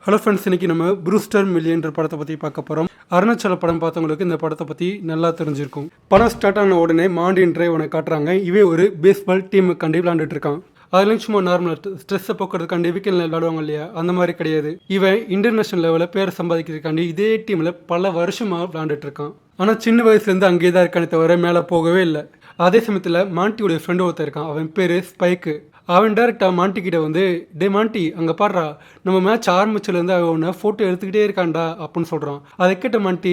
Hello friends, இன்றைக்கி நம்ம Brewster மில்லியன்ற படத்தை பற்றி பார்க்க போகிறோம். அருணாச்சல படம் பார்த்தவங்களுக்கு இந்த படத்தை பற்றி நல்லா தெரிஞ்சிருக்கும். படம் ஸ்டார்ட் ஆன உடனே மாண்டியன் டிரைவனை காட்டுறாங்க. இவே ஒரு பேஸ்பால் டீமுக்காண்டி விளாண்டுட்டு இருக்கான். அதுலேயும் சும்மா நார்மலாக ஸ்ட்ரெஸ்ஸை போக்குறதுக்காண்டி வீக்கெண்டில் விளாடுவாங்க இல்லையா, அந்த மாதிரி கிடையாது. இவன் இன்டர்நேஷனல் லெவலில் பேரை சம்பாதிக்கிறதுக்காண்டி இதே டீமில் பல வருஷமாக விளாண்டுட்டு இருக்கான். ஆனால் சின்ன வயசுலேருந்து அங்கேயே தான் இருக்கானே தவிர மேலே போகவே இல்லை. அதே சமயத்தில் மாண்டியோடைய ஃப்ரெண்டு ஒருத்தர் இருக்கான். அவன் பேர் ஸ்பைக்கு. அவன் டேரெக்டாக மாண்டிக்கிட்ட வந்து, டே மாண்டி, அங்கே பாடுறா, நம்ம மேட்ச் ஆரம்பிச்சிலேருந்து அவன் ஒன்று ஃபோட்டோ எடுத்துக்கிட்டே இருக்கான்டா அப்படின்னு சொல்கிறான். அதை கேட்ட மாண்டி,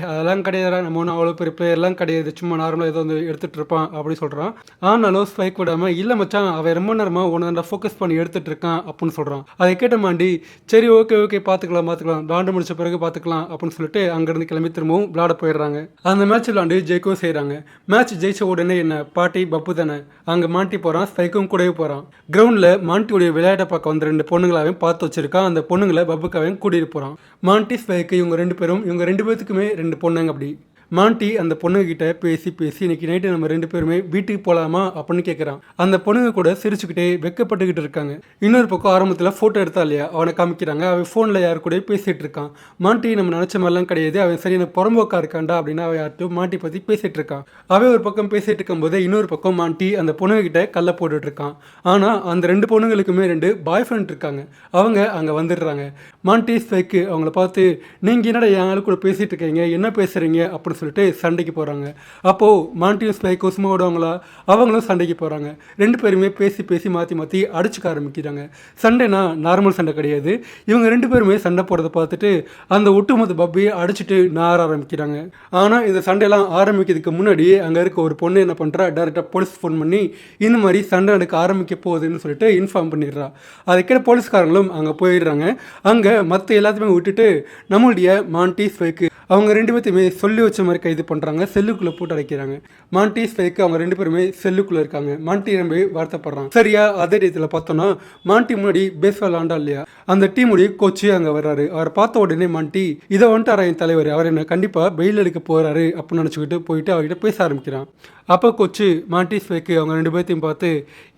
அதெல்லாம் கிடையாதுடா, நம்ம ஒன்றும் அவ்வளோ பெரிய பிளேயர்லாம் கிடையாது, சும்மா நார்மலாக ஏதோ வந்து எடுத்துகிட்டு இருப்பான் அப்படின்னு சொல்கிறான். ஆனாலும் ஸ்பைக் விடாமல், இல்லை மச்சான், அவன் ரொம்ப நேரமாக ஒன்று ஃபோக்கஸ் பண்ணி எடுத்துகிட்டு இருக்கான் அப்படின்னு சொல்கிறான். அதை கேட்ட மாண்டி, சரி ஓகே பார்த்துக்கலாம் விளாண்டு முடிச்ச பிறகு பார்த்துக்கலாம் அப்படின்னு சொல்லிட்டு அங்கேருந்து கிளம்பி திரும்பவும் விளாட போயிடுறாங்க. அந்த மேட்ச் விளாண்டு ஜெயிக்கவும் செய்கிறாங்க. மேட்ச் ஜெயிச்ச உடனே என்ன பாட்டி பப்பு தானே, அங்கே மாண்டி போகிறான், ஸ்பைக்கும் கூடவே போகிறான். கிரவுண்ட்ல மாண்டியோடைய விளையாட்டை பார்க்க வந்த 2 பொண்ணுங்களாவையும் பார்த்து வச்சிருக்கான். அந்த பொண்ணுங்களை பப்புக்காவையும் கூட்டிட்டு போறான். மாண்டி ஸ்பைக்கு இவங்க 2 பேத்துக்குமே 2 பொண்ணுங்க. அப்படி மாண்டி அந்த பொண்ணுகிட்ட பேசி இன்னைக்கு நைட்டு நம்ம 2 பேருமே வீட்டுக்கு போகலாமா அப்படின்னு கேட்குறான். அந்த பொண்ணுங்க கூட சிரிச்சுக்கிட்டே வெக்கப்பட்டுக்கிட்டு இருக்காங்க. இன்னொரு பக்கம் ஆரம்பத்தில் ஃபோட்டோ எடுத்தா இல்லையா, அவனை காமிக்கிறாங்க. அவன் ஃபோனில் யார் கூட பேசிகிட்டு இருக்கான். மாண்டி நம்ம நினச்ச மாதிரிலாம் கிடையாது, அவன் சரியான புறம்போக்கா இருக்கான்டா அப்படின்னு அவன் யார்ட்டும் மாண்டி பற்றி பேசிகிட்டு இருக்கான். அவன் ஒரு பக்கம் பேசிகிட்டு இருக்கும்போது இன்னொரு பக்கம் மாண்டி அந்த பொண்ணுகிட்ட கல்லை போட்டுட்டு இருக்கான். ஆனால் அந்த 2 பொண்ணுங்களுக்குமே 2 பாய் ஃப்ரெண்ட் இருக்காங்க. அவங்க அங்கே வந்துடுறாங்க. மாண்டி ஸ்பைக்கு அவங்கள பார்த்து, நீங்கள் என்னடா என் ஆளு கூட பேசிகிட்டு இருக்கீங்க, என்ன பேசுகிறீங்க அப்படின்னு சொல்லிட்டு சண்டைக்கு போகிறாங்க. அப்போது மாண்டியும் ஸ்பைக்கும் சும்மா விடுவாங்களா, அவங்களும் சண்டைக்கு போகிறாங்க. 2 பேருமே பேசி மாற்றி அடிச்சுக்க ஆரம்பிக்கிறாங்க. சண்டைனா நார்மல் சண்டை கிடையாது. இவங்க 2 பேருமே சண்டை போடுறத பார்த்துட்டு அந்த ஒட்டுமொத்த பப்பியை அடிச்சுட்டு நார ஆரம்பிக்கிறாங்க. ஆனால் இந்த சண்டையெல்லாம் ஆரம்பிக்கிறதுக்கு முன்னாடி அங்கே இருக்க ஒரு பொண்ணு என்ன பண்ணுறா, டேரெக்டாக போலீஸ் ஃபோன் பண்ணி இந்த மாதிரி சண்டை நடக்க ஆரம்பிக்க போகுதுன்னு சொல்லிட்டு இன்ஃபார்ம் பண்ணிடுறா. அதுக்கிட்ட போலீஸ்காரங்களும் அங்கே போயிடுறாங்க. அங்கே மற்ற எல்லாத்தையுமே விட்டுட்டு நம்மளுடைய மாண்டி ஸ்பைக்கு அவங்க 2 பேர்த்தையுமே சொல்லி வச்ச மாதிரி கைது பண்ணுறாங்க. செல்லுக்குள்ளே போட்டு அடைக்கிறாங்க. மாண்டி ஸ்பைக்கு அவங்க 2 பேருமே செல்லுக்குள்ளே இருக்காங்க. மாண்டி ரொம்ப வருத்தப்படுறாங்க. சரியா அதே டயத்தில் பார்த்தோன்னா மாண்டி முன்னாடி பேஸ்பால் ஆண்டா இல்லையா, அந்த டீமுடைய கோச்சு அங்கே வர்றாரு. அவரை பார்த்த உடனே மாண்டி, இதை வந்துட்டு என் தலைவர், அவர் என்ன கண்டிப்பாக பெயில் எடுக்க போகிறாரு அப்படின்னு நினச்சிக்கிட்டு போயிட்டு அவர்கிட்ட பேச ஆரம்பிக்கிறான். அப்போ கோச்சு மாண்டி ஸ்பைக்கு அவங்க 2 பேர்த்தையும் பார்த்து,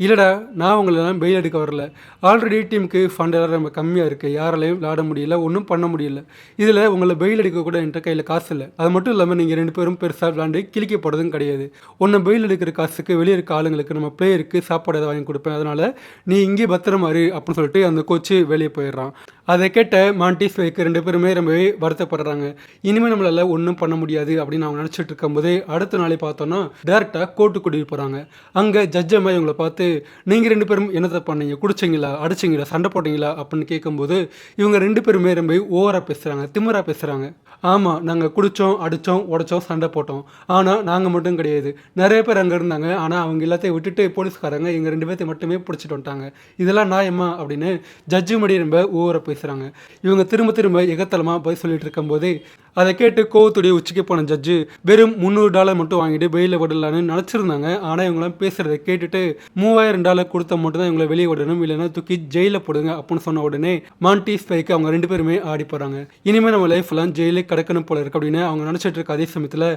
இல்லைடா, நான் உங்களெல்லாம் பெயில் எடுக்க வரல, ஆல்ரெடி டீமுக்கு ஃபண்ட் எல்லாம் ரொம்ப கம்மியாக இருக்குது, யாராலையும் விளாட முடியல, ஒன்றும் பண்ண முடியல, இதில் உங்களை பெயில் எடுக்க கூட என்கிட்ட கையில் காசு இல்லை, அது மட்டும் இல்லாமல் நீங்கள் 2 பேரும் பெருசாக விளாண்டு கிழிக்க போடுறதும் கிடையாது, உன்னை பெயில் எடுக்கிற காசுக்கு வெளியே இருக்க ஆளுங்களுக்கு நம்ம பிளேயருக்கு சாப்பாடு எதாவது வாங்கி கொடுப்பேன், அதனால் நீ இங்கே பத்திரமா இரு அப்படின்னு சொல்லிட்டு அந்த கோச்சு வெளியே போயிடுறான். அதை கேட்ட மாண்டி ஸ்பைக்கு 2 பேருமே ரொம்பவே வருத்தப்படுறாங்க. இனிமேல் நம்மளால் ஒன்றும் பண்ண முடியாது அப்படின்னு அவங்க நினச்சிட்டு இருக்கும்போது அடுத்த நாளே பார்த்தோன்னா டேரெக்டாக கோர்ட்டு கூட்டிகிட்டு போகிறாங்க. அங்கே ஜட்ஜம்மா இவங்களை பார்த்து, நீங்கள் 2 பேரும் என்னத்தை பண்ணீங்க, குடிச்சிங்களா, அடிச்சிங்களா, சண்டை போட்டிங்களா அப்படின்னு கேட்கும்போது இவங்க 2 பேருமே ரொம்ப ஓவராக பேசுகிறாங்க, திமிராக பேசுகிறாங்க. ஆமாம், நாங்கள் குடித்தோம், அடித்தோம், உடைச்சோம், சண்டை போட்டோம், ஆனால் நாங்கள் மட்டும் கிடையாது, நிறைய பேர் அங்கே இருந்தாங்க, ஆனால் அவங்க எல்லாத்தையும் விட்டுட்டு போலீஸ்காரங்க எங்கள் 2 பேர்த்தை மட்டுமே பிடிச்சிட்டு வந்துட்டாங்க, இதெல்லாம் நியாயமா அப்படின்னு ஜட்ஜு மடி ரொம்ப ஓவராக பேசுகிறாங்க. இவங்க திரும்ப எகத்தலமாக போய் சொல்லிட்டு இருக்கும்போது அதை கேட்டு கோவத்துடைய உச்சிக்கு போன ஜட்ஜு வெறும் $300 மட்டும் வாங்கிட்டு பெயிலில் விடலான்னு நினச்சிருந்தாங்க. ஆனால் இவங்களாம் பேசுகிறத கேட்டுட்டு $3000 கொடுத்தா மட்டும் தான் இவங்களை வெளியே விடணும், இல்லைன்னா தூக்கி ஜெயிலில் போடுங்க அப்படின்னு சொன்ன உடனே மாண்டி ஸ்பைக்கு அவங்க 2 பேருமே ஆடி போகிறாங்க. இனிமேல் நம்ம லைஃப்லாம் ஜெயிலே கிடக்கணும் போல இருக்கு அப்படின்னு அவங்க நினச்சிட்டு இருக்க அதே சமயத்தில்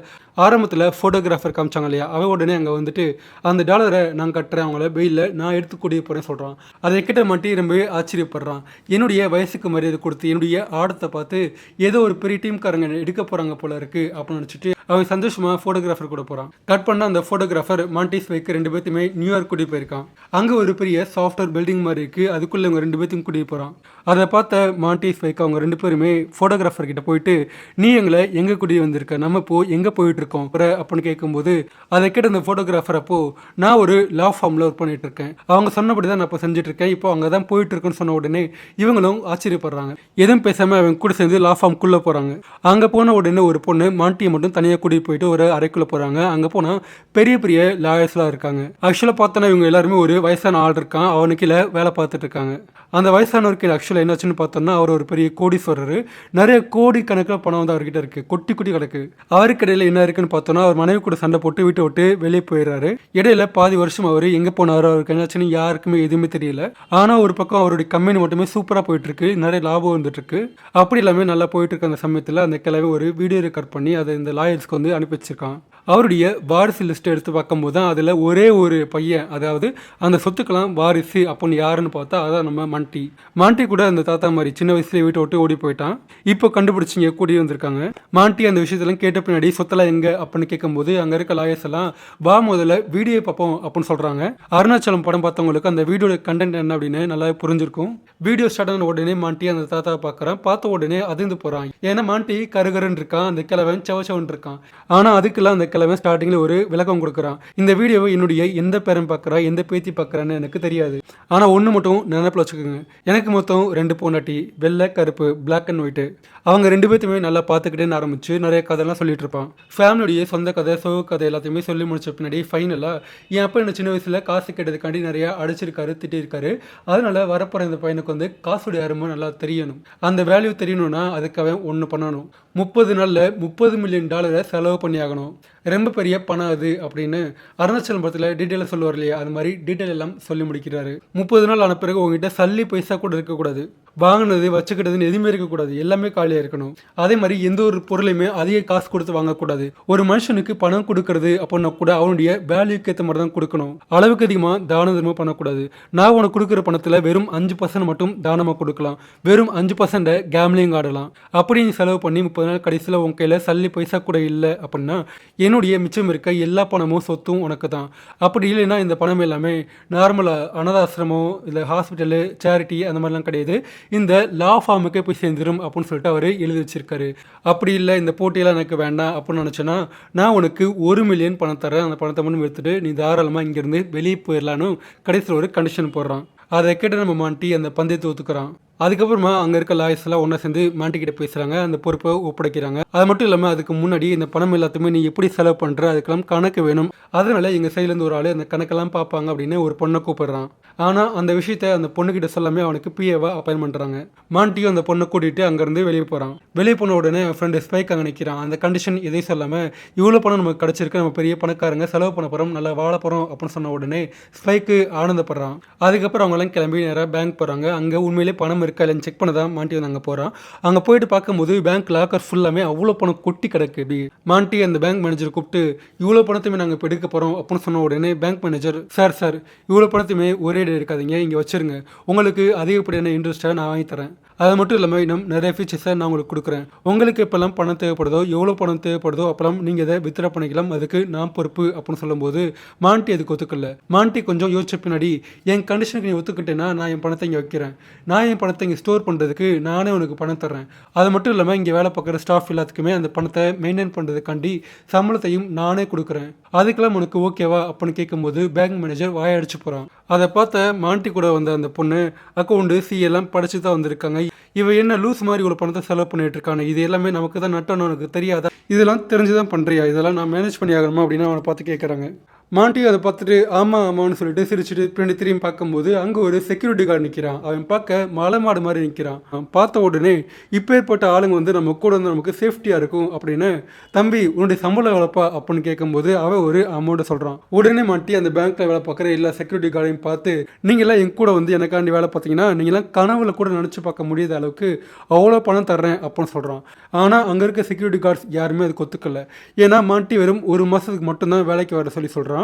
ஆரம்பத்தில் ஃபோட்டோகிராஃபர் காமிச்சாங்க இல்லையா, அவன் உடனே அங்கே வந்துட்டு அந்த டாலரை நான் கட்டுறேன், அவங்கள பெயிலில் நான் எடுத்து கூடிய போகிறேன் சொல்கிறான். அதை கிட்ட மாட்டி ரொம்பவே ஆச்சரியப்படுறான். என்னுடைய வயசுக்கு மரியாதை கொடுத்து என்னுடைய ஆடத்தை பார்த்து ஏதோ ஒரு பெரிய டீம்காரங்க எடுக்க போகிறாங்க போல இருக்கு அப்படின்னு நினச்சிட்டு அவன் சந்தோஷமாக ஃபோட்டோகிராஃபர் கூட போகிறான். கட் பண்ண அந்த ஃபோட்டோகிராஃபர் மாண்டி ஸ்பைக்கு 2 பேர்த்தையுமே நியூயார்க் கூட்டிகிட்டு போயிருக்கான். அங்கே ஒரு பெரிய சாஃப்ட்வேர் பில்டிங் மாதிரி இருக்குது, அதுக்குள்ளே இவங்க 2 பேர்த்தையும் கூட்டிகிட்டு போகிறான். அதை பார்த்த மாண்டி ஸ்பைக்கு அவங்க 2 பேருமே ஃபோட்டோகிராஃபர் கிட்ட போயிட்டு, நீ எங்களை எங்கே கூட்டிகிட்டு வந்திருக்க, நம்ம இப்போ எங்கே போயிட்டுருக்கோம் அப்படின்னு கேட்கும்போது அதை கேட்ட அந்த ஃபோட்டோகிராஃபர், அப்போ நான் ஒரு லா ஃபார்மில் ஒர்க் பண்ணிட்டு இருக்கேன், அவங்க சொன்னபடி தான் நான் இப்போ செஞ்சுட்டு இருக்கேன், இப்போ அங்கே தான் போயிட்டு இருக்குன்னு சொன்ன உடனே இவங்களும் ஆச்சரியப்படுறாங்க. எதுவும் பேசாமல் அவங்க கூட சேர்ந்து லா ஃபார்ம்குள்ளே போகிறாங்க. அங்கே போன உடனே ஒரு பொண்ணு மாண்டியை மட்டும் தனியாக கூட்டிகிட்டு போயிட்டு ஒரு அறைக்குள்ளே போகிறாங்க. அங்கே போனால் பெரிய லாயர்ஸ்லாம் இருக்காங்க. ஆக்சுவலாக பார்த்தோன்னா இவங்க எல்லாருமே ஒரு வயசான ஆள் இருக்கான், அவனுக்கு கீழே வேலை பார்த்துட்டு இருக்காங்க. அந்த வயசானவருக்கு ஆக்சுவலாக என்னாச்சுன்னு பார்த்தோன்னா அவர் ஒரு பெரிய கோடீஸ்வரர், நிறைய கோடி கணக்கில் பணம் வந்து அவர்கிட்ட இருக்குது, கொட்டி கிடக்கு. அவருக்கு இடையில என்ன இருக்குன்னு பார்த்தோன்னா அவர் மனைவி கூட சண்டை போட்டு வீட்டை விட்டு வெளியே போயிடுறாரு. இடையில பாதி வருஷம் அவர் எங்கே போனார், அவருக்கு என்னாச்சுன்னு யாருக்குமே எதுவுமே தெரியல. ஆனால் ஒரு பக்கம் அவருடைய கம்பெனி மட்டுமே சூப்பராக போயிட்டு இருக்கு, நிறைய லாபம் வந்துட்டு இருக்கு. அப்படி எல்லாமே நல்லா போயிட்டு இருக்க அந்த சமயத்தில் அந்த கிழமை ஒரு வீடியோ ரெக்கார்ட் பண்ணி அதை இந்த லாயர்ஸ்க்கு வந்து அனுப்பி வச்சிருக்கான். அவருடைய வாரிசு லிஸ்ட் எடுத்து பார்க்கும்போது தான் அதில் ஒரே ஒரு பையன், அதாவது அந்த சொத்துக்கெல்லாம் வாரிசு அப்படின்னு யாருன்னு பார்த்தா அதான் நம்ம மாண்டி. மாண்டி கூட அந்த தாத்தா மாதிரி சின்ன வயசுல வீட்டை விட்டு ஓடி போயிட்டான். இப்போ கண்டுபிடிச்சிங்க கூடி வந்திருக்காங்க. மாண்டி அந்த விஷயத்தெல்லாம் கேட்ட பின்னாடி சொத்தெல்லாம் எங்க அப்படின்னு கேட்கும்போது அங்க இருக்க லாயர்ஸ் எல்லாம் வா முதல்ல வீடியோ பார்ப்போம் அப்படின்னு சொல்றாங்க. அருணாச்சலம் படம் பார்த்தவங்களுக்கு அந்த வீடியோட கண்டென்ட் என்ன அப்படின்னு நல்லா புரிஞ்சிருக்கும். வீடியோ ஸ்டார்ட் ஆன உடனே மாண்டி அந்த தாத்தாவை பார்க்கறான். பார்த்த உடனே அதிர்ந்து போறான். ஏன்னா மாண்டி கருகருன்னு இருக்கான், அந்த கிழவன் செவச்சவன் இருக்கான். ஆனா அதுக்கெல்லாம் அந்த கிழவன் ஸ்டார்டிங்ல ஒரு விளக்கம் கொடுக்குறான். இந்த வீடியோவை என்னுடைய எந்த பேரன் பார்க்கறா, எந்த பேத்தி பார்க்கறான்னு எனக்கு தெரியாது. ஆனா ஒன்று மட்டும் நினைப்பில் வச்சுக்கோங்க, எனக்கு மொத்தம் 2 பொண்டாட்டி, வெள்ளை கருப்பு, பிளாக் அண்ட் ஒயிட்டு. அவங்க 2 பேர்த்தையுமே நல்லா பார்த்துக்கிட்டேன்னு ஆரம்பிச்சு நிறைய கதைலாம் சொல்லிட்டு இருப்பான். ஃபேமிலியுடைய சொந்த கதை, சோக கதை எல்லாத்தையுமே சொல்லி முடிச்ச பின்னாடி ஃபைனலாக என் அப்பா என்ன சின்ன வயசில் காசு கேட்டதுக்காண்டி நிறையா அடிச்சிருக்காரு, திட்டிருக்காரு. அதனால வரப்போகிற இந்த பையனுக்கு வந்து காசுடைய அருமை நல்லா தெரியணும். அந்த வேல்யூ தெரியணும்னா அதுக்காக ஒன்று பண்ணணும். 30 நாளில் $30 மில்லியன் செலவு பண்ணி ஆகணும். ரொம்ப பெரிய பணம் அது அப்படின்னு அருணாச்சலம் படத்தில் டீட்டெயிலாக சொல்லுவார் இல்லையா, அது மாதிரி டீட்டெயில் எல்லாம் சொல்லி முடிக்கிறாரு. 30 நாள் ஆன பிறகு உங்ககிட்ட சல்லி பைசா கூட இருக்கக்கூடாது, வாங்கினது வச்சுக்கிட்டதுன்னு எதுவுமே இருக்கக்கூடாது, எல்லாமே காலியாக இருக்கணும். அதே மாதிரி எந்த ஒரு பொருளையுமே அதிக காசு கொடுத்து வாங்கக்கூடாது. ஒரு மனுஷனுக்கு பணம் கொடுக்கறது அப்படின்னா கூட அவனுடைய வேல்யூக்கு ஏற்ற மாதிரி தான் கொடுக்கணும். அளவுக்கு அதிகமாக தான தர்மம் பண்ணக்கூடாது. நான் உனக்கு கொடுக்குற பணத்தில் வெறும் 5% மட்டும் தானமாக கொடுக்கலாம், வெறும் 5% கேம்லிங் ஆடலாம். அப்படி நீ செலவு பண்ணி 30 நாள் கடைசியில் உன் கையில் சல்லி பைசா கூட இல்லை அப்படின்னா என்னுடைய மிச்சம் இருக்க எல்லா பணமும் சொத்தும் உனக்கு தான். அப்படி இல்லைன்னா இந்த பணம் எல்லாமே நார்மலாக அனாதாசிரமம் இல்லை ஹாஸ்பிட்டலு சேரிட்டி அந்த மாதிரிலாம் கிடையாது, இந்த லா ஃபார்முக்கே போய் சேர்ந்துடும் அப்படின்னு சொல்லிட்டு அவர் எழுதி வச்சிருக்காரு. அப்படி இல்லை இந்த போட்டியெல்லாம் எனக்கு வேண்டாம் அப்படின்னு நினச்சேன்னா நான் உனக்கு 1 மில்லியன் பணம் தரேன், அந்த பணத்தை மட்டும் எடுத்துட்டு நீ தாராளமாக இங்கேருந்து வெளியே போயிடலான்னு கடைசியில் ஒரு கண்டிஷன் போடுறான். அதை கேட்டு நம்ம மாண்டி அந்த பந்தயத்தை ஒத்துக்கிறான். அதுக்கப்புறமா அங்கே இருக்க லாயர்ஸ் எல்லாம் ஒன்றா சேர்ந்து மாண்டி கிட்ட பேசுகிறாங்க, அந்த பொறுப்பை ஒப்படைக்கிறாங்க. அது மட்டும் இல்லாமல் அதுக்கு முன்னாடி இந்த பணம் எல்லாத்தையுமே நீ எப்படி செலவு பண்ணுற அதுக்கெல்லாம் கணக்கு வேணும், அதனால எங்கள் சைட்லேருந்து ஒரு ஆள் அந்த கணக்கெல்லாம் பார்ப்பாங்க அப்படின்னு ஒரு பொண்ணை கூப்பிடுறான். ஆனால் அந்த விஷயத்த அந்த பொண்ணுக்கிட்ட சொல்லாமல் அவனுக்கு பிஏவா அப்பாயின் பண்ணுறாங்க. மாண்டியும் அந்த பொண்ணை கூட்டிகிட்டு அங்கேருந்து வெளியே போகிறான். வெளியே போன உடனே என் ஃப்ரெண்டு ஸ்பைக் அங்கே நிற்கிறான். அந்த கண்டிஷன் எதையும் சொல்லாமல் இவ்வளோ பணம் நமக்கு கிடச்சிருக்கு, நம்ம பெரிய பணக்காரங்க, செலவு பண்ண போகிறோம், நல்லா வாழ போகிறோம் அப்படின்னு சொன்ன உடனே ஸ்பைக்கு ஆனந்தப்படுறான். அதுக்கப்புறம் அவங்களாம் கிளம்பி நேராக பேங்க் போகிறாங்க. அங்கே உண்மையிலே பணம் இருக்கா இல்லைன்னு செக் பண்ண தான் மாண்டி வந்து அங்கே போகிறான். அங்கே போயிட்டு பார்க்கும்போது பேங்க் லாக்கர் ஃபுல்லாமே அவ்வளோ பணம் கொட்டி கிடக்கு. இப்படி மாண்டி அந்த பேங்க் மேனேஜர் கூப்பிட்டு இவ்வளோ பணத்தையுமே நாங்கள் இப்போ எடுக்க போகிறோம் அப்படின்னு சொன்ன உடனே பேங்க் மேனேஜர் சார் இவ்வளோ பணத்தையுமே ஒரே இருக்காதீங்க, இங்கே வச்சுருங்க, உங்களுக்கு அதிகப்படியான இன்ட்ரெஸ்ட்டாக நான் வாங்கி தரேன். அது மட்டும் இல்லாமல் இன்னும் நிறைய ஃபீச்சர்ஸை நான் உங்களுக்கு கொடுக்குறேன். உங்களுக்கு எப்போல்லாம் பணம் தேவைப்படுதோ, எவ்வளோ பணம் தேவைப்படுதோ அப்போல்லாம் நீங்கள் இதை வித்ரா பண்ணிக்கலாம், அதுக்கு நான் பொறுப்பு அப்படின்னு சொல்லும்போது மாண்டி அதுக்கு ஒத்துக்கல. மாண்டி கொஞ்சம் யோசிச்ச பின்னாடி என் கண்டிஷனுக்கு நீ ஒத்துக்கிட்டேன்னா நான் என் பணத்தை இங்கே வைக்கிறேன், நான் என் பணத்தை இங்கே ஸ்டோர் பண்ணுறதுக்கு நானே உனக்கு பணம் தர்றேன். அது மட்டும் இல்லாமல் இங்கே வேலை பார்க்குற ஸ்டாஃப் எல்லாத்துக்குமே அந்த பணத்தை மெயின்டைன் பண்ணுறதுக்காண்டி சம்பளத்தையும் நானே கொடுக்குறேன், அதுக்கெல்லாம் உனக்கு ஓகேவா அப்படின்னு கேட்கும்போது பேங்க் மேனேஜர் வாயடிச்சு போகிறான். அதை பார்த்த மாண்டி கூட வந்த அந்த பொண்ணு அக்கௌண்ட் எல்லாம் படிச்சு தான் வந்திருக்காங்க. இவ என்ன லூஸ் மாதிரி ஒரு பணத்தை செலவு பண்ணிட்டு இருக்காங்க, இது எல்லாமே நமக்கு தான் நட்டணும், உனக்கு தெரியாதா, இதெல்லாம் தெரிஞ்சுதான் பண்றியா, இதெல்லாம் நான் மேனேஜ் பண்ணி ஆகணுமா அப்படின்னு அவனை பார்த்து கேட்குறாங்க. மாண்டி அதை பார்த்துட்டு ஆமான்னு சொல்லிட்டு சிரிச்சுட்டு பின்னாடி திரும்பி பார்க்கும்போது அங்கே ஒரு செக்யூரிட்டி கார்டு நிற்கிறான். அவன் பார்க்க மலை மாடு மாதிரி நிற்கிறான். பார்த்த உடனே இப்போ ஏற்பட்ட ஆளுங்க வந்து நம்ம கூட வந்து நமக்கு சேஃப்டியாக இருக்கும் அப்படின்னு, தம்பி உன்னுடைய சம்பளம் எவ்வளோப்பா அப்படின்னு கேட்கும்போது அவன் ஒரு அமௌண்ட்டை சொல்கிறான். உடனே மாட்டி அந்த பேங்க்கில் வேலை பார்க்குற எல்லா செக்யூரிட்டி கார்டையும் பார்த்து நீங்களாம் என் கூட வந்து எனக்காண்டி வேலை பார்த்தீங்கன்னா நீங்களாம் கனவுல கூட நினச்சி பார்க்க முடியாத அளவுக்கு அவ்வளோ பணம் தர்றேன் அப்படின்னு சொல்கிறான். ஆனால் அங்கே இருக்க செக்யூரிட்டி கார்ட்ஸ் யாருமே அதுக்கு ஒத்துக்கல. ஏன்னா மாட்டி வெறும் 1 மாதத்துக்கு மட்டும்தான் வேலைக்கு வர சொல்கிறான்.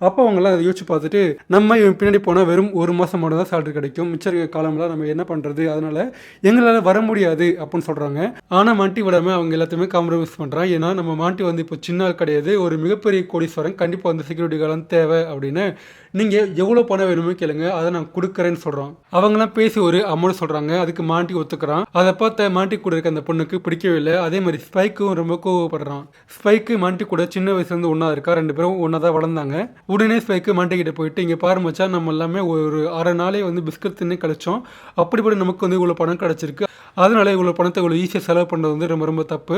அப்போ அவங்களாம் அதை யோசிச்சு பார்த்துட்டு நம்ம இவன் பின்னாடி போனால் வெறும் 1 மாதம் மட்டும் தான் சேலரி கிடைக்கும், மிச்ச காலம்லாம் நம்ம என்ன பண்ணுறது, அதனால எங்களால் வர முடியாது அப்படின்னு சொல்கிறாங்க. ஆனால் மாண்டி விடாமல் அவங்க எல்லாத்தையுமே காம்ப்ரமைஸ் பண்ணுறான். ஏன்னா நம்ம மாண்டி வந்து இப்போ சின்ன ஆள் கிடையாது, ஒரு மிகப்பெரிய கோடீஸ்வரன், கண்டிப்பாக வந்து செக்யூரிட்டி கார்டு தேவை அப்படின்னு நீங்கள் எவ்வளோ பணம் வேணுமோ கேளுங்க, அதை நான் கொடுக்குறேன்னு சொல்கிறோம். அவங்களாம் பேசி ஒரு அமௌண்ட் சொல்கிறாங்க. அதுக்கு மாண்டி ஒத்துக்கிறான். அதை பார்த்த மாண்டி கூட இருக்க அந்த பொண்ணுக்கு பிடிக்கவே இல்லை. அதே மாதிரி ஸ்பைக்கும் ரொம்ப கோவப்படுறான். ஸ்பைக்கு மாண்டி கூட சின்ன வயசுலேருந்து ஒன்றா இருக்கா, 2 பேரும் ஒன்றா தான் வளர்ந்தாங்க. உடனே ஸ்பைக்கு மாண்டி கிட்ட போயிட்டு இங்கே பாரு மச்சான், நம்ம எல்லாமே ஒரு 1/2 நாளே வந்து பிஸ்கட் தின்னு கழிச்சோம், அப்படிப்படி நமக்கு வந்து இவ்வளோ பணம் கிடச்சிருக்கு, அதனால இவ்வளோ பணத்தை இவ்வளோ ஈஸியாக செலவு பண்ணுறது வந்து ரொம்ப ரொம்ப தப்பு,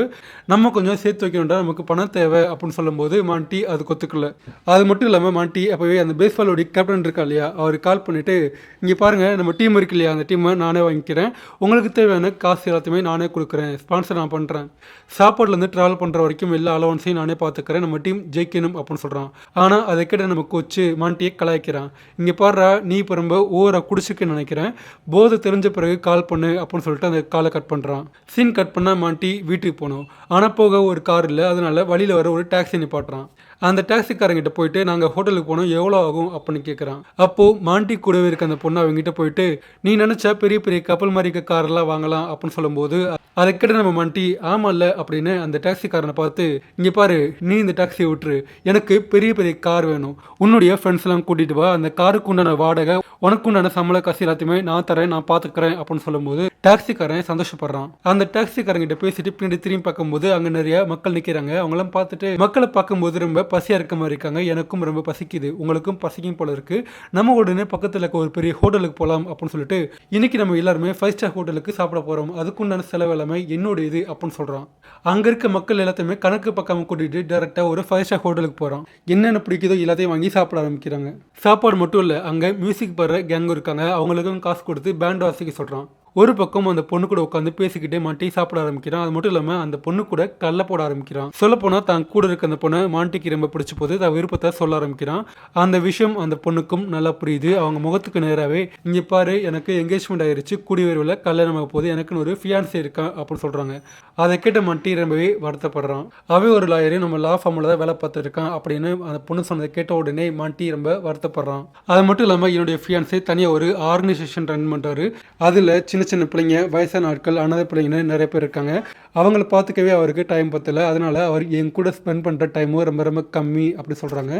நம்ம கொஞ்சம் சேர்த்து வைக்கணும்டா, நமக்கு பணம் தேவை அப்படின்னு சொல்லும்போது மாண்டி அது கொத்துக்கல. அது மட்டும் இல்லாமல் மாண்டி அப்போவே அந்த பேஸ்பாலோடைய கேப்டன் இருக்கா இல்லையா, அவர் கால் பண்ணிவிட்டு இங்கே பாருங்கள் நம்ம டீம் இருக்கு இல்லையா, அந்த டீமை நானே வாங்கிக்கிறேன், உங்களுக்கு தேவையான காசு எல்லாத்தையுமே நானே கொடுக்குறேன், ஸ்பான்சர் நான் பண்ணுறேன், சாப்பாடுலேருந்து ட்ராவல் பண்ணுற வரைக்கும் எல்லா அலவன்ஸையும் நானே பார்த்துக்கிறேன், நம்ம டீம் ஜெயிக்கணும் அப்படின்னு சொல்கிறான். ஆனால் அதை கேட்ட நம்ம கோச்சு மாண்டியை கலாய்க்கிறான். இங்கே பாடுறா நீ இப்போ ரொம்ப ஓவராக குடிச்சுக்குன்னு நினைக்கிறேன், போதை தெரிஞ்ச பிறகு கால் பண்ணு அப்படின்னு சொல்லிட்டு அந்த காலை கட் பண்ணுறான். சீன் கட் பண்ணால் மாண்டி வீட்டுக்கு போகணும். ஆனால் போக ஒரு கார் இல்லை, அதனால வழியில் வர ஒரு டாக்ஸி நிப்பாட்டுறான். அந்த டாக்ஸிக்காரங்கிட்ட போயிட்டு நாங்கள் ஹோட்டலுக்கு போனோம் எவ்வளோ ஆகும் அப்படின்னு கேட்குறான். அப்போது மாண்டி கூடவே இருக்க அந்த பொண்ணு அவங்ககிட்ட போயிட்டு நீ நினச்சா பெரிய பெரிய கப்பல் மாதிரி இருக்க காரெல்லாம் வாங்கலாம் அப்படின்னு சொல்லும்போது அதை கேட்ட நம்ம மாண்டி ஆமாம்ல அப்படின்னு அந்த டாக்ஸிக்காரனை பார்த்து இங்கே பாரு நீ இந்த டாக்ஸியை விட்டுரு, எனக்கு பெரிய பெரிய கார் வேணும், உன்னுடைய ஃப்ரெண்ட்ஸ் எல்லாம் கூட்டிட்டு வா, அந்த காருக்கு உண்டான வாடகை உனக்கு உண்டான சம்பள காசு எல்லாத்தையுமே நான் தரேன், நான் பார்த்துக்கிறேன் அப்படின்னு சொல்லும்போது டாக்ஸிக்காரன் சந்தோஷப்படுறான். அந்த டாக்ஸிக்காரங்கிட்ட பேசிட்டு பின்னாடி திரும்பி பார்க்கும்போது அங்கே நிறைய மக்கள் நிற்கிறாங்க. அவங்களாம் பார்த்துட்டு மக்களை பார்க்கும்போது ரொம்ப பசியாக இருக்க மாதிரி இருக்காங்க. எனக்கும் ரொம்ப பசிக்குது, உங்களுக்கும் பசிக்கும் போல இருக்கு, நம்ம உடனே பக்கத்தில் இருக்க ஒரு பெரிய ஹோட்டலுக்கு போகலாம் அப்படின்னு சொல்லிட்டு இன்னைக்கு நம்ம எல்லாருமே 5 ஸ்டார் ஹோட்டலுக்கு சாப்பிட போகிறோம், அதுக்குண்டான செலவு எல்லாமே என்னோட இது அப்படின்னு சொல்கிறான். அங்கே இருக்க மக்கள் எல்லாத்தையுமே கணக்கு பக்கம் கூட்டிகிட்டு டேரெக்டாக ஒரு 5 ஸ்டார் ஹோட்டலுக்கு போகிறான். என்னென்ன பிடிக்குதோ எல்லாத்தையும் வாங்கி சாப்பிட ஆரம்பிக்கிறாங்க. சாப்பாடு மட்டும் இல்லை, அங்கே மியூசிக் பாடுற கேங்கும் இருக்காங்க. அவங்களுக்கும் காசு கொடுத்து பேண்ட் வாசிக்க சொல்கிறான். ஒரு பக்கம் அந்த பொண்ணு கூட உட்காந்து பேசிக்கிட்டே மாட்டி சாப்பிட ஆரம்பிக்கிறான். அது மட்டும் இல்லாமல் அந்த பொண்ணு கூட கல்ல போட ஆரம்பிக்கிறான். சொல்ல போனால் தான் கூட இருக்க அந்த பொண்ணை மாண்டிக்கு ரொம்ப பிடிச்ச போது தான் விருப்பத்தை சொல்ல ஆரம்பிக்கிறான். அந்த விஷயம் அந்த பொண்ணுக்கும் நல்லா புரியுது. அவங்க முகத்துக்கு நேராகவே இங்கே பாரு எனக்கு என்கேஜ்மெண்ட் ஆயிடுச்சு, கூடிய விரைவில் கல்யாணம் ஆக போது, எனக்குன்னு ஒரு ஃபியான்ஸே இருக்கான் அப்படின்னு சொல்கிறாங்க. அதை கேட்ட மாட்டி ரொம்பவே வருத்தப்படுறான். அவன் ஒரு லாயரு, நம்ம லா ஃபார்மில் தான் வேலை பார்த்துருக்கான் அப்படின்னு அந்த பொண்ணு சொன்னதை கேட்ட உடனே மாட்டி ரொம்ப வருத்தப்படுறான். அது மட்டும் இல்லாமல் என்னுடைய ஃபியான்ஸே தனியாக ஒரு ஆர்கனைசேஷன் ரன் பண்ணுறாரு. அதில் சின்ன சின்ன பிள்ளைங்க, வயசான ஆட்கள், அனாதை பிள்ளைங்கன்னு நிறைய பேர் இருக்காங்க. அவங்கள பார்த்துக்கவே அவருக்கு டைம் பத்தலை. அதனால அவர் என் கூட ஸ்பெண்ட் பண்ணுற டைமும் ரொம்ப ரொம்ப கம்மி அப்படி சொல்கிறாங்க.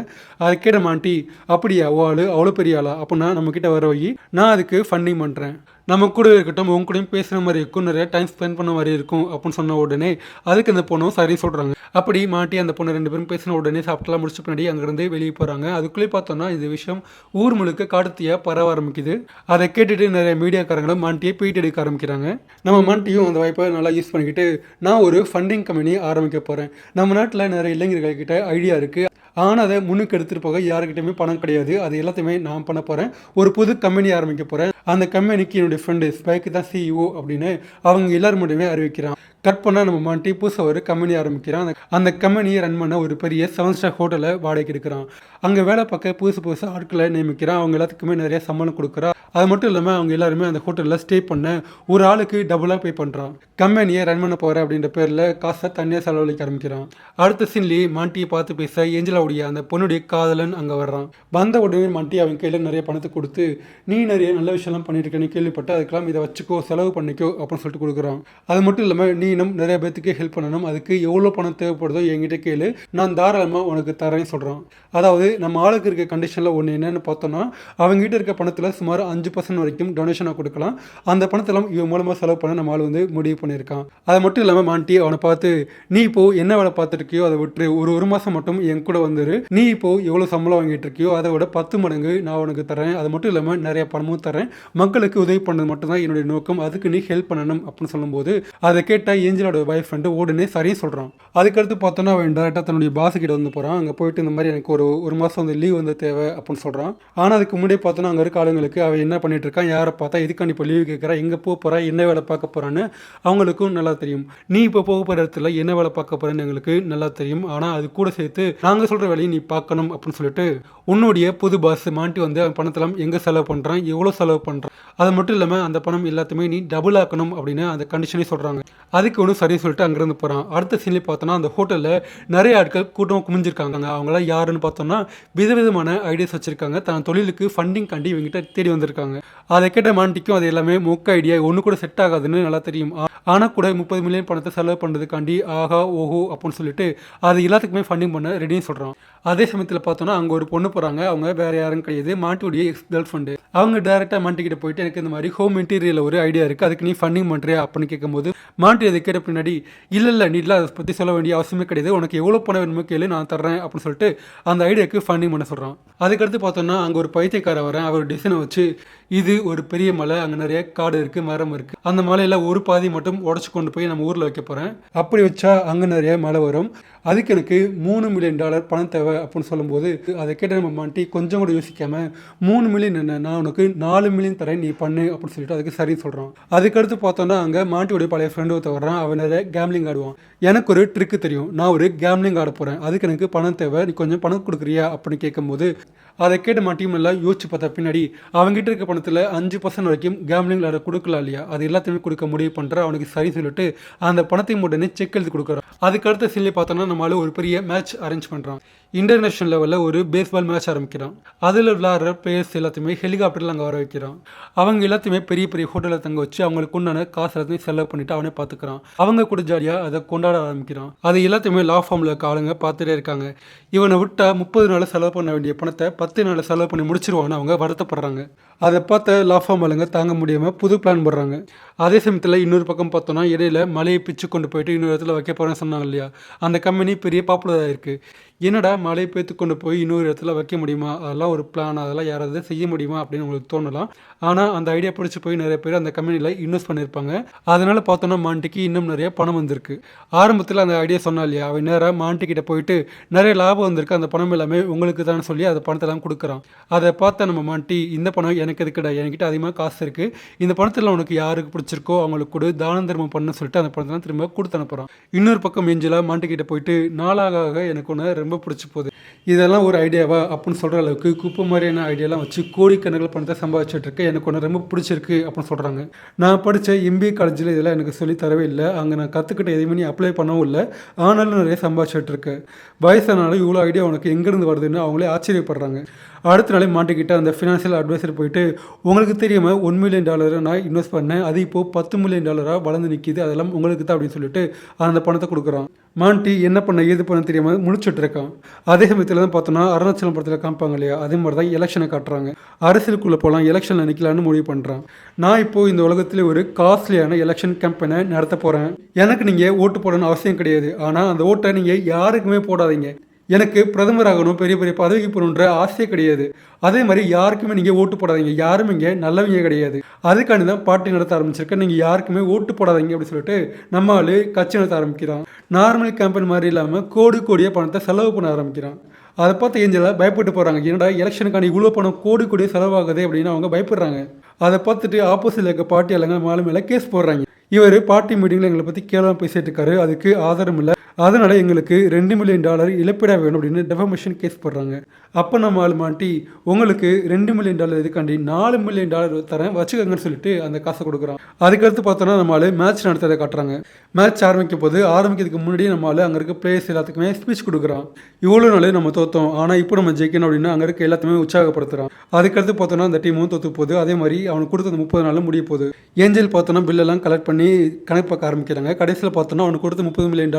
அதை கேட்ட மாட்டி அப்படியா ஆளு அவ்வளோ பெரிய ஆளா, அப்படின்னா நம்மக்கிட்ட வர வை, நான் அதுக்கு ஃபண்டிங் பண்ணுறேன், நம்ம கூட இருக்கட்டும், உங்க கூடயும் பேசுகிற மாதிரி இருக்கும், நிறைய டைம் ஸ்பெண்ட் பண்ண மாதிரி இருக்கும் அப்படின்னு சொன்ன உடனே அதுக்கு அந்த பொண்ணும் சரி சொல்கிறாங்க. அப்படி மாட்டி அந்த பொண்ணு 2 பேரும் பேசின உடனே சாப்பிட்டுலாம் முடிச்ச பின்னாடி அங்கேருந்து வெளியே போகிறாங்க. அதுக்குள்ளே பார்த்தோம்னா இந்த விஷயம் ஊர் முழுக்க காட்டுத்தியாக பரவ ஆரம்பிக்குது. அதை கேட்டுட்டு நிறைய மீடியாக்காரங்களும் மாண்டியை பீட் எடுக்க ஆரம்பிக்கிறாங்க. நம்ம மாண்டியும் அந்த வாய்ப்பை நல்லா யூஸ் பண்ணிக்கிட்டு நான் ஒரு ஃபண்டிங் கம்பெனி ஆரம்பிக்க போகிறேன், நம்ம நாட்டில் நிறைய இளைஞர்கள்கிட்ட ஐடியா இருக்குது, ஆனால் அதை முன்னுக்கு எடுத்துகிட்டு போக யாருக்கிட்டையுமே பணம் கிடையாது, அது எல்லாத்தையுமே நான் பண்ண போகிறேன், ஒரு புது கம்பெனி ஆரம்பிக்க போகிறேன், அந்த கம்பெனிக்கு என்னுடைய ஃப்ரெண்டு ஸ்பைக்கு தான் CEO அப்படின்னு அவங்க எல்லாரும் மட்டுமே அறிவிக்கிறான். கட் பண்ணால் நம்ம மாட்டி புதுசாக ஒரு கம்பெனி ஆரம்பிக்கிறான். அந்த கம்பெனியை ரன் பண்ண ஒரு பெரிய 7 ஸ்டார் ஹோட்டலை வாடகைக்கு எடுக்கிறான். அங்கே வேலை பார்க்க புதுசு ஆட்களை நியமிக்கிறான். அவங்க எல்லாத்துக்குமே நிறைய சம்பளம் கொடுக்குறான். அது மட்டும் இல்லாமல் அவங்க எல்லாருமே அந்த ஹோட்டலில் ஸ்டே பண்ண ஒரு ஆளுக்கு டபுளாக பே பண்ணுறான். கம்பெனியை ரன் பண்ண போகிறேன் அப்படின்ற பேரில் காசை தனியாக செலவழிக்க ஆரம்பிக்கிறான். அடுத்த சீன்லேயே மாண்டியை பார்த்து பேச ஏஞ்சலாவுடைய அந்த பொண்ணுடைய காதலன் அங்கே வர்றான். வந்த உடனே மாண்டி அவங்க கையில் நிறைய பணத்தை கொடுத்து நீ நிறைய நல்ல விஷயம்லாம் பண்ணிட்டு இருக்கேன்னு கேள்விப்பட்டு அதுக்கெல்லாம் இதை வச்சுக்கோ, செலவு பண்ணிக்கோ அப்படின்னு சொல்லிட்டு கொடுக்குறான். அது மட்டும் இல்லாமல் நீனும் நிறைய பேத்துக்கு ஹெல்ப் பண்ணணும், அதுக்கு எவ்வளோ பணம் தேவைப்படுதோ என்கிட்ட கேளு, நான் தாராளமாக உனக்கு தரேன்னு சொல்கிறான். அதாவது நம்ம ஆளுக்கு இருக்க கண்டிஷனில் ஒன்று என்னென்னு பார்த்தோன்னா அவங்ககிட்ட இருக்க பணத்தில் சுமார் 5% வரைக்கும் டொனேஷனாக கொடுக்கலாம். அந்த பணத்தெல்லாம் இவன் மூலமாக செலவு பண்ண நம்ம ஆள் வந்து முடிவு பண்ணியிருக்கான். அது மட்டும் இல்லாமல் மாண்டி அவனை பார்த்து நீ இப்போது என்ன வேலை பார்த்துருக்கியோ அதை விட்டு ஒரு மாதம் மட்டும் என் கூட வந்துரு, நீ இப்போது எவ்வளோ சம்பளம் வாங்கிட்டு இருக்கியோ அதை விட 10 மடங்கு நான் உனக்கு தரேன், அது மட்டும் இல்லாமல் நிறைய பணமும் தரேன், மக்களுக்கு உதவி பண்ணது மட்டும்தான் என்னுடைய நோக்கம், அதுக்கு நீ ஹெல்ப் பண்ணணும் அப்படின்னு சொல்லும்போது அதை கேட்டால் ஏஞ்சலோட வைஃப் ஃப்ரெண்டு உடனே சரியும் சொல்கிறான். அதுக்கடுத்து பார்த்தோன்னா அவன் டேரெக்டாக தன்னுடைய பாஸ் கிட்ட வந்து போகிறான். அங்கே போயிட்டு இந்த மாதிரி எனக்கு ஒரு மாதம் வந்து லீவ் வந்து தேவை அப்படின்னு சொல்கிறான். ஆனால் அதுக்கு முன்னாடியே பார்த்தோன்னா அங்கே இருக்க ஆளுங்களுக்கு அவன் என்ன பண்ணிட்டு இருக்கான், யாரை பார்த்தா இதுக்காண்டி இப்போ லீவு கேட்குறா, எங்கே போக போகிறா, என்ன வேலை பார்க்க போகிறான்னு அவங்களுக்கும் நல்லா தெரியும். நீ இப்போ போக போகிற இடத்துல என்ன வேலை பார்க்க போகிறேன்னு எங்களுக்கு நல்லா தெரியும், ஆனால் அது கூட சேர்த்து நாங்கள் சொல்கிற வேலையை நீ பார்க்கணும் அப்படின்னு சொல்லிட்டு உன்னுடைய புது பாஸ் மாண்டி வந்து அவன் பணத்தெல்லாம் எங்கே செலவு பண்ணுறான், எவ்வளோ செலவு பண்ணுறான், அது மட்டும் இல்லாமல் அந்த பணம் எல்லாத்தையுமே நீ டபுள் ஆக்கணும் அப்படின்னு அந்த கண்டிஷனே சொல்கிறாங்க. அதுக்கு ஒன்றும் சரி சொல்லிட்டு அங்கேருந்து போகிறான். அடுத்த சீன்லேயே பார்த்தோன்னா அந்த ஹோட்டலில் நிறைய ஆட்கள் கூட்டமாக குமிஞ்சிருக்காங்க. அவங்களாம் யாருன்னு பார்த்தோன்னா விதவிதமான ஐடியாஸ் வச்சுருக்காங்க, தன் தொழிலுக்கு ஃபண்டிங் காண்டி இவங்ககிட்ட தேடி வந்திருக்காங்க. அதை கேட்ட மாண்டிக்கும் அது எல்லாமே மொக்க ஐடியா, ஒன்று கூட செட் ஆகாதுன்னு நல்லா தெரியும். ஆனால் கூட 30 மில்லியன் பணத்தை செலவு பண்ணுறதுக்காண்டி ஆஹா ஓஹோ அப்படின்னு சொல்லிட்டு அது எல்லாத்துக்குமே ஃபண்டிங் பண்ண ரெடின்னு சொல்கிறான். அதே சமயத்தில் பார்த்தோன்னா அங்கே ஒரு பொண்ணு போகிறாங்க. அவங்க வேறு யாரும் கிடையாது, மாண்டியுடைய எக்ஸ் கேர்ள் ஃப்ரெண்டு. அவங்க டேரெக்டாக மாண்டிக்கிட்ட போயிட்டு எனக்கு இந்த மாதிரி ஹோம் இன்டீரியரில் ஒரு ஐடியா இருக்குது, அதுக்கு நீ ஃபண்டிங் பண்ணுறியா அப்படின்னு கேட்கும்போது மாண்டி அதை கேட்ட பின்னாடி இல்லை நீட்டில் அதை பற்றி சொல்ல வேண்டிய அவசியமே கிடையாது, உனக்கு எவ்வளோ பணம் வேணுமோ கேளு நான் தர்றேன் அப்படின்னு சொல்லிட்டு அந்த ஐடியாவுக்கு ஃபண்டிங் பண்ண சொல்கிறான். அதுக்கடுத்து பார்த்தோன்னா அங்கே ஒரு பைத்தியக்கார வரேன், அவர் டிசைனை வச்சு இது ஒரு பெரிய மலை, அங்கே நிறைய காடு இருக்குது, மரம் இருக்குது, அந்த மலையில் ஒரு பாதி மட்டும் உடச்சி கொண்டு போய் நம்ம ஊரில் வைக்க போகிறேன், அப்படி வச்சா அங்கே நிறைய மழை வரும், அதுக்கு எனக்கு $3 மில்லியன் பணம் தேவை அப்படின்னு சொல்லும்போது அதை கேட்ட நம்ம மாண்டி கொஞ்சம் கூட யோசிக்காமல் 3 மில்லியன் என்ன, நான் உனக்கு 4 மில்லியன் தரேன் நீ பண்ணு அப்படின்னு சொல்லிட்டு அதுக்கு சரின்னு சொல்கிறான். அதுக்கடுத்து பார்த்தோன்னா அங்கே மாண்டியோடைய பழைய ஃப்ரெண்டு ஒருத்த வர்றான். அவன் நிறைய கேம்லிங் ஆடுவான். எனக்கு ஒரு ட்ரிக்கு தெரியும், நான் ஒரு கேம்லிங் ஆட போகிறேன், அதுக்கு எனக்கு பணம் தேவை, நீ கொஞ்சம் பணம் கொடுக்குறியா அப்படின்னு கேட்கும்போது அதை கேட்டு டீம் எல்லாம் யோசிச்சு பார்த்த பின்னாடி அவங்ககிட்ட இருக்க பணத்தில் 5% வரைக்கும் கேம்லிங் விளையாட கொடுக்கலாம் இல்லையா, அது எல்லாத்தையுமே கொடுக்க முடிவு பண்ணுற அவனுக்கு சரி சொல்லிட்டு அந்த பணத்தையும் உடனே செக் எழுதி கொடுக்குறான். அதுக்கடுத்த சீன்லேயே பார்த்தோன்னா நம்மளால ஒரு பெரிய மேட்ச் அரேஞ்ச் பண்ணுறான். இன்டர்நேஷனல் லெவலில் ஒரு பேஸ்பால் மேட்ச் ஆரம்பிக்கிறான். அதில் விளையாடுற பிளேயர்ஸ் எல்லாத்தையுமே ஹெலிகாப்டரில் அங்கே வர வைக்கிறான். அவங்க எல்லாத்தையுமே பெரிய பெரிய ஹோட்டலில் தங்க வச்சு அவங்களுக்கு உண்டான காசு எல்லாத்தையும் செலவு பண்ணிட்டு அவனே பார்த்துக்கிறான். அவங்க கூட ஜாலியாக அதை கொண்டாட ஆரம்பிக்கிறான். அது எல்லாத்தையுமே லா ஃபார்மில் இருக்க ஆளுங்க பார்த்துட்டே இருக்காங்க. இவனை விட்டா 30 நாள் செலவு பண்ண வேண்டிய பணத்தை 10 நாள் செலவு பண்ணி முடிச்சிருவான்னு அவங்க வருத்தப்படுறாங்க. அதை பார்த்த லா ஃபார்ம் ஆளுங்க தாங்க முடியாமல் புது பிளான் போடுறாங்க. அதே சமயத்தில் இன்னொரு பக்கம் பார்த்தோன்னா இடையில மலையை பிச்சு கொண்டு போயிட்டு இன்னொரு இடத்துல வைக்க போகிறேன்னு சொன்னாங்க இல்லையா, அந்த கம்பெனி பெரிய பாப்புலராக இருக்குது. என்னடா மலையை பேத்து கொண்டு போய் இன்னொரு இடத்துல வைக்க முடியுமா, அதெல்லாம் ஒரு பிளான், அதெல்லாம் யாராவது செய்ய முடியுமா அப்படின்னு உங்களுக்கு தோணலாம். ஆனால் அந்த ஐடியா பிடிச்சி போய் நிறைய பேர் அந்த கம்பெனியில் இன்வெஸ்ட் பண்ணியிருப்பாங்க. அதனால் பார்த்தோன்னா மாண்டிக்கு இன்னும் நிறைய பணம் வந்திருக்கு. ஆரம்பத்தில் அந்த ஐடியா சொன்னா இல்லையா, அவன் நேராக மாண்டிக்கிட்ட போயிட்டு நிறைய லாபம் வந்திருக்கு, அந்த பணம் எல்லாமே உங்களுக்கு தான் சொல்லி அந்த பணத்தெல்லாம் கொடுக்குறான். அதை பார்த்தா நம்ம மாண்டி, இந்த பணம் எனக்கு எதுக்குடா, என்கிட்ட அதிகமாக காசு இருக்குது, இந்த பணத்தில் உனக்கு யாருக்கு பிடிச்சிருக்கோ அவங்களுக்கு கூட தான தர்மம் பண்ண சொல்லிட்டு அந்த பணத்தெல்லாம் திரும்ப கொடுத்து அனுப்புகிறான். இன்னொரு பக்கம் ஏஞ்சலா மாண்டிக்கிட்ட போயிட்டு நாளாக எனக்கு ஒன்று ரொம்ப பிடிச்சி போகுது, இதெல்லாம் ஒரு ஐடியாவா அப்படின்னு சொல்கிற அளவுக்கு குப்பை மாதிரியான ஐடியாலாம் வச்சு கோடிக்கணக்கில் பணத்தை சம்பாதிச்சுட்டு இருக்கேன், எனக்கு ஒன்று ரொம்ப பிடிச்சிருக்கு அப்படின்னு சொல்கிறாங்க. நான் படித்த MBA காலேஜில் இதெல்லாம் எனக்கு சொல்லி தரவே இல்லை, அங்கே நான் கற்றுக்கிட்ட எதுவுமே நீ அப்ளை பண்ணவும் இல்லை, ஆனாலும் நிறைய சம்பாதிச்சுட்டு இருக்கேன், வயசானாலும் இவ்வளோ ஐடியா உனக்கு எங்கேருந்து வருதுன்னு அவங்களே ஆச்சரியப்படுறாங்க. அடுத்த நாளே மாட்டிக்கிட்ட அந்த ஃபினான்ஷியல் அட்வைசர் போயிட்டு, உங்களுக்கு தெரியாமல் $1 மில்லியன் நான் இன்வெஸ்ட் பண்ணேன், அது இப்போது $10 மில்லியன் வளர்ந்து நிற்கிது, அதெல்லாம் உங்களுக்கு தான் அப்படின்னு சொல்லிட்டு அந்த பணத்தை கொடுக்குறான். மாண்டி என்ன பண்ண ஏது பண்ண தெரியாமல் முழிச்சுட்டு இருக்கான். அதே சமயத்தில் தான் பார்த்தோன்னா அருணாச்சலம் படத்தில் காமிப்பாங்க இல்லையா, அதே மாதிரி தான் எலெக்ஷனை காட்டுறாங்க. அரசியலுக்குள்ளே போகலாம், எலெக்ஷனில் நிற்கலான்னு முடிவு பண்ணுறான். நான் இப்போது இந்த உலகத்தில் ஒரு காஸ்ட்லியான எலெக்ஷன் கேம்பெயினை நடத்த போகிறேன், எனக்கு நீங்கள் ஓட்டு போடணும்னு அவசியம் கிடையாது, ஆனால் அந்த ஓட்டை நீங்கள் யாருக்குமே போடாதீங்க, எனக்கு பிரதமர் ஆகணும், பெரிய பெரிய பதவிக்கு போகணுன்ற ஆசையே கிடையாது, அதே மாதிரி யாருக்குமே நீங்கள் ஓட்டு போடாதீங்க, யாரும் இங்கே நல்லவங்க கிடையாது, அதுக்காண்டி தான் பார்ட்டி நடத்த ஆரம்பிச்சிருக்கேன், நீங்கள் யாருக்குமே ஓட்டு போடாதீங்க அப்படின்னு சொல்லிட்டு நம்ம ஆளு கட்சி நடத்த ஆரம்பிக்கிறான். நார்மல் கேம்பெயின் மாதிரி இல்லாமல் கோடியாக பணத்தை செலவு பண்ண ஆரம்பிக்கிறான். அதை பார்த்து ஏஞ்சலா பயப்பட்டு போகிறாங்க, என்னடா எலெக்ஷனுக்கான இவ்வளோ பணம் கோடியே செலவாகுது அப்படின்னு அவங்க பயப்படுறாங்க. அதை பார்த்துட்டு ஆப்போசிட்டில் இருக்க பார்ட்டி எல்லாம் மேலே கேஸ் போடுறாங்க. இவர் பார்ட்டி மீட்டிங்கில் எங்களை பற்றி கேவலமாக பேசிட்டு இருக்காரு, அதுக்கு ஆதாரம் இல்லை, அதனால் எங்களுக்கு $2 மில்லியன் இழப்பீடாக வேணும் அப்படின்னு டெஃபமேஷன் கேஸ் போடுறாங்க. அப்போ நம்ம ஆள் மாட்டி, உங்களுக்கு $2 மில்லியன் இதுக்காண்டி $4 மில்லியன் தரேன் வச்சுக்கோங்கன்னு சொல்லிட்டு அந்த காசை கொடுக்குறான். அதுக்கடுத்து பார்த்தோன்னா நம்ம ஆள் மேட்ச் நடத்ததை காட்டுறாங்க. மேட்ச் ஆரம்பிக்கிறதுக்கு முன்னாடியே நம்ம ஆள் அங்கே இருக்க பிளேயர்ஸ் எல்லாத்துக்குமே ஸ்பீச் கொடுக்குறான். இவ்வளோ நாள் நம்ம தோற்றோம், ஆனால் இப்போ நம்ம ஜெயிக்கணும் அப்படின்னு அங்கே இருக்க எல்லாத்தையுமே உற்சாகப்படுத்துகிறான். அதுக்கடுத்து பார்த்தோன்னா அந்த டீமும் தோற்று போகுது. அதே மாதிரி அவனுக்கு கொடுத்த அந்த 30 நாளில் முடிய போகுது. ஏஞ்சல் பார்த்தோன்னா பில்லெல்லாம் கலெக்ட் பண்ணி கணக்கு பார்க்க ஆரம்பிக்கிறாங்க. கடைசியில் பார்த்தோன்னா அவனுக்கு கொடுத்த $30 மில்லியன்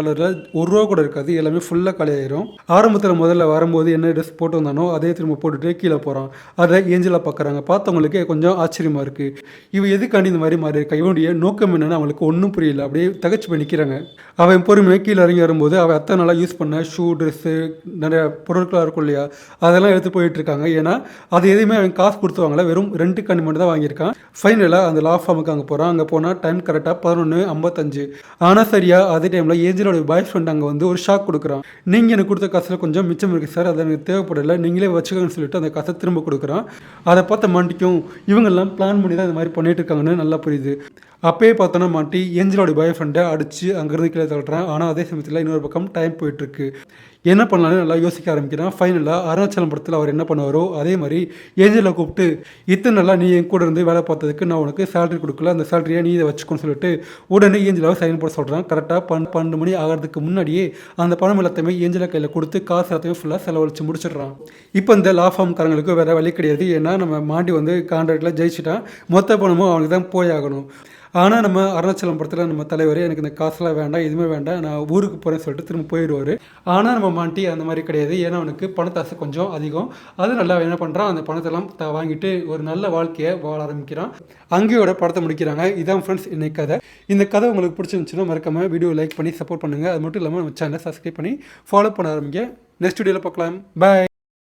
$1 கூட இருக்காது, எல்லாமே ஃபுல்லாக காலியாயிரும். ஆரம்பத்தில் முதல்ல வரும்போது என்ன ட்ரெஸ் போட்டு வந்தானோ அதே திரும்ப போட்டுட்டு கீழே போகிறான். அதை ஏஞ்சலாக பார்க்குறாங்க. பார்த்தவங்களுக்கு கொஞ்சம் ஆச்சரியமாக இருக்குது, இவன் எதுக்காண்டி இந்த மாதிரி மாறி இருக்கா, இவனுடைய நோக்கம் என்னன்னு அவங்களுக்கு ஒன்றும் புரியல. அப்படியே தகச்சு போய் நிற்கிறாங்க. அவன் பொறுமையாக கீழே இறங்கி வரும்போது அவன் அத்தனை நாளாக யூஸ் பண்ண ஷூ, ட்ரெஸ்ஸு, நிறைய பொருட்களாக இருக்கும் இல்லையா, அதெல்லாம் எடுத்து போயிட்டு இருக்காங்க. ஏன்னா அது எதுவுமே அவன் காசு கொடுத்து வாங்கல, வெறும் ரெண்ட்டுக்காண்டி மட்டும் தான் வாங்கியிருக்கான். ஃபைனலாக அந்த லா ஃபார்முக்கு அங்கே போகிறான். அங்கே போனால் டைம் கரெக்டாக 11:55. ஆனால் சரியாக அதே டைமில் ஏஞ்சலோட பாய் ஃப்ரெண்ட் அங்கே வந்து ஒரு ஷாக் கொடுக்குறான். நீங்கள் எனக்கு கொடுத்த காசில் கொஞ்சம் மிச்சம் இருக்குது சார், அது எனக்கு தேவைப்படலை, நீங்களே வச்சுக்கோங்கன்னு சொல்லிட்டு அந்த காசை திரும்ப கொடுக்குறான். அதை பார்த்த மாண்டிக்கும் இவங்கெல்லாம் பிளான் பண்ணி தான் இந்த மாதிரி பண்ணிட்டு இருக்காங்கன்னு நல்லா புரியுது. அப்பயே பார்த்தோன்னா மாட்டி ஏஞ்சலோட பாய் ஃப்ரெண்டை அடித்து அங்கேருந்து கீழே தள்ளுறான். ஆனால் அதே சமயத்தில் இன்னொரு பக்கம் டைம் போயிட்டுருக்கு. என்ன பண்ணலான்னு நல்லா யோசிக்க ஆரம்பிக்கிறான். ஃபைனலாக அருணாச்சலம் படத்தில் அவர் என்ன பண்ணுவாரோ அதே மாதிரி ஏஞ்சலை கூப்பிட்டு, இத்தனை நாளாக நீ என் கூட இருந்து வேலை பார்த்ததுக்கு நான் உனக்கு சேலரி கொடுக்கல, அந்த சேலரியை நீ இதை வச்சுக்கோன்னு சொல்லிட்டு உடனே ஏஞ்சலாவை சைன் போட சொல்கிறான். கரெக்டாக 12 மணி ஆகிறதுக்கு முன்னாடியே அந்த பணம் எல்லாத்தையுமே ஏஞ்சலா கையில் கொடுத்து காசு எல்லாத்தையுமே ஃபுல்லாக செலவழித்து முடிச்சிடுறான். இப்போ இந்த லா ஃபார்ம் காரங்களுக்கு வேறு வழி கிடையாது. ஏன்னா நம்ம மாண்டி வந்து கான்ட்ராக்டில் ஜெயிச்சிட்டான், மொத்த பணமும் அவனுக்கு தான் போய் ஆகணும். ஆனால் நம்ம அருணாச்சலம் படத்தில் நம்ம தலைவர் எனக்கு இந்த காசுலாம் வேண்டாம், எதுவுமே வேண்டாம், நான் ஊருக்கு போகிறேன்னு சொல்லிட்டு திரும்ப போயிடுவார். ஆனால் நம்ம மாண்டி அந்த மாதிரி கிடையாது. ஏன்னா அவனுக்கு பணத்தாசை கொஞ்சம் அதிகம். அது நல்லா என்ன பண்ணுறான், அந்த பணத்தெல்லாம் வாங்கிட்டு ஒரு நல்ல வாழ்க்கையை வாழ ஆரம்பிக்கிறான். அங்கேயோட படத்தை முடிக்கிறாங்க. இதான் ஃப்ரெண்ட்ஸ் இன்னைக்கு கதை. இந்த கதை உங்களுக்கு பிடிச்சிருந்துச்சுன்னா மறக்காமல் வீடியோ லைக் பண்ணி சப்போர்ட் பண்ணுங்கள். அது மட்டும் இல்லாமல் நம்ம சேனலை சப்ஸ்கிரைப் பண்ணி ஃபாலோ பண்ண ஆரம்பிங்க. நெக்ஸ்ட் வீடியோவில் பார்க்கலாம். பாய்.